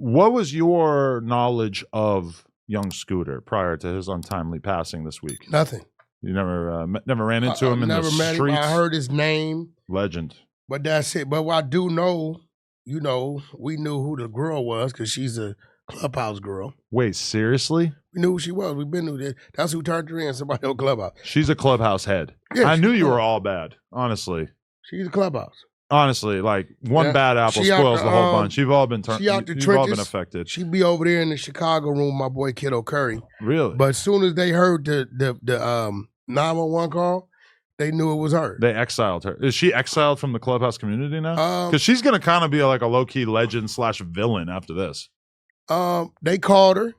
What was your knowledge of young Scooter prior to his untimely passing this week? Nothing. You never ran into him in the never met streets? him. I heard his name. Legend. But that's it. But what I do know, we knew who the girl was because she's a Clubhouse girl. Wait, seriously? We knew who she was. We've been knew that. That's who turned her in, somebody on Clubhouse. She's a Clubhouse head. Yeah, I knew you were all bad, honestly. She's a Clubhouse. Honestly, like one bad apple spoils the whole bunch. You've all been She out the you've trenches. all been affected. She be over there in the Chicago room, my boy Kiddo Curry. Really? But as soon as they heard the 911 call, they knew it was her. They exiled her. Is she exiled from the Clubhouse community now? Because she's gonna kind of be like a low key legend / villain after this. They called her.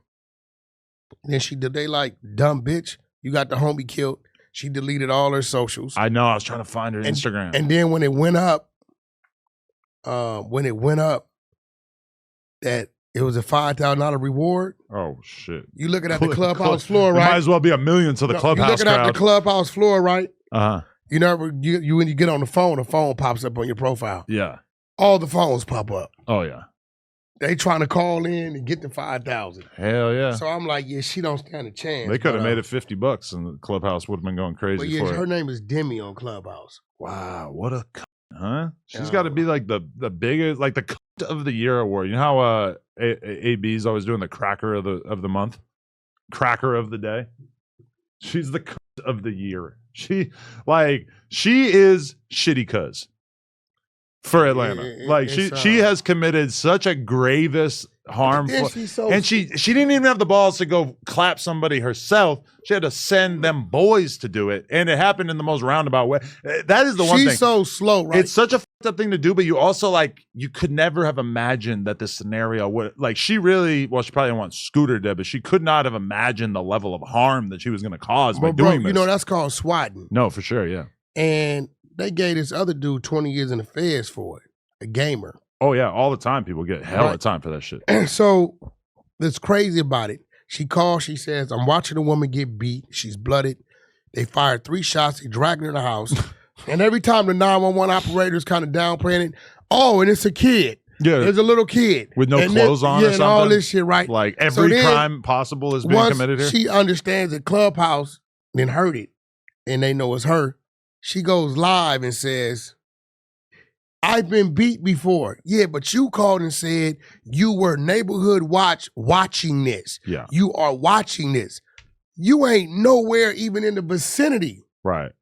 Then they like, dumb bitch, you got the homie killed. She deleted all her socials. I know. I was trying to find her Instagram. And then when it went up, that it was a $5,000 reward. Oh shit! You looking at the Clubhouse floor, right? Might as well be $1 million to the Clubhouse You looking crowd. at the Clubhouse floor, right? Uh-huh. You when you get on the phone pops up on your profile. Yeah. All the phones pop up. Oh yeah. They trying to call in and get the 5,000. Hell yeah. So I'm like, yeah, she don't stand a chance. They could have made it $50 and the Clubhouse would have been going crazy but yeah, for it. her name is Demi on Clubhouse. Wow, what a huh? She's got to be like the biggest, like the of the year award. You know how AB's always doing the cracker of the month, cracker of the day. She's the of the year. She is shitty cuz for Atlanta. She has committed such a gravest harmful, and she didn't even have the balls to go clap somebody herself. She had to send them boys to do it, and it happened in the most roundabout way. That is the one thing. She's so slow, right? It's such a fucked up thing to do, but you also you could never have imagined that this scenario would she really. Well, she probably didn't want Scooter dead, but she could not have imagined the level of harm that she was going to cause by doing this. That's called swatting. No, for sure, yeah. And they gave this other dude 20 years in the feds for it, a gamer. Oh, yeah, all the time people get hell of time for that shit. And so, that's crazy about it. She calls, she says, I'm watching a woman get beat. She's blooded. They fired 3 shots. They dragged her in the house. And every time the 911 operator's kind of downplaying it, and it's a kid. Yeah. There's a little kid. With no clothes on or something? And all this shit, right? Like every crime possible is being committed here? She understands that Clubhouse then heard it, and they know it's her. She goes live and says, I've been beat before. Yeah, but you called and said you were neighborhood watching this. Yeah. You are watching this. You ain't nowhere even in the vicinity. Right.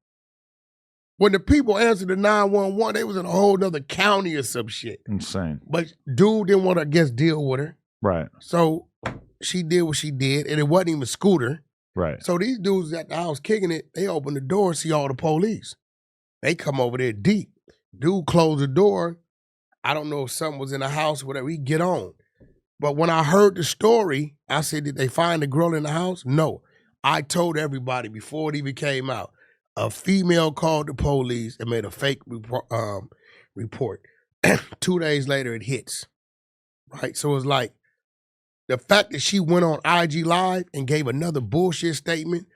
When the people answered the 911, they was in a whole nother county or some shit. Insane. But dude didn't want to, I guess, deal with her. Right. So she did what she did, and it wasn't even Scooter. Right. So these dudes at the house kicking it, they open the door, see all the police. They come over there deep. Dude closed the door. I don't know if something was in the house or whatever. He get on. But when I heard the story, I said, did they find the girl in the house? No. I told everybody before it even came out. A female called the police and made a fake report. 2 days later, it hits. Right? So it's like the fact that she went on IG Live and gave another bullshit statement,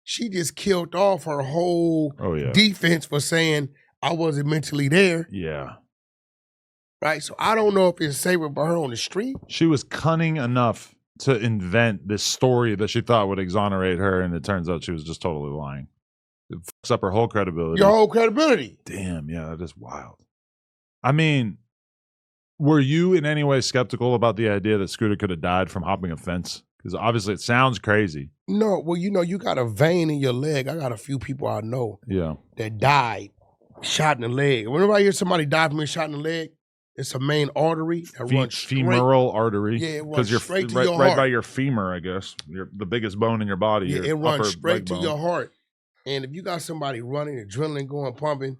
she just killed off her whole defense for saying, I wasn't mentally there. Yeah. Right? So I don't know if it's safer for her on the street. She was cunning enough to invent this story that she thought would exonerate her, and it turns out she was just totally lying. It fucks up her whole credibility. Your whole credibility. Damn, yeah, that is wild. I mean, were you in any way skeptical about the idea that Scooter could have died from hopping a fence? Because obviously it sounds crazy. No, well, you got a vein in your leg. I got a few people I know that died. Shot in the leg. Whenever I hear somebody die from a shot in the leg, it's a main artery that runs straight. Femoral artery. Yeah, it runs straight to your heart. Right by your femur, I guess. The biggest bone in your body. Yeah, it runs straight to your heart. And if you got somebody running, adrenaline going, pumping,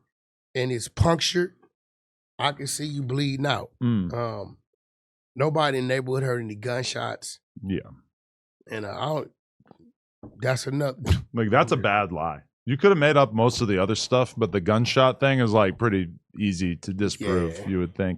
and it's punctured, I can see you bleeding out. Nobody in the neighborhood heard any gunshots. Yeah. And that's enough. Like, that's a bad lie. You could have made up most of the other stuff, but the gunshot thing is pretty easy to disprove, you would think.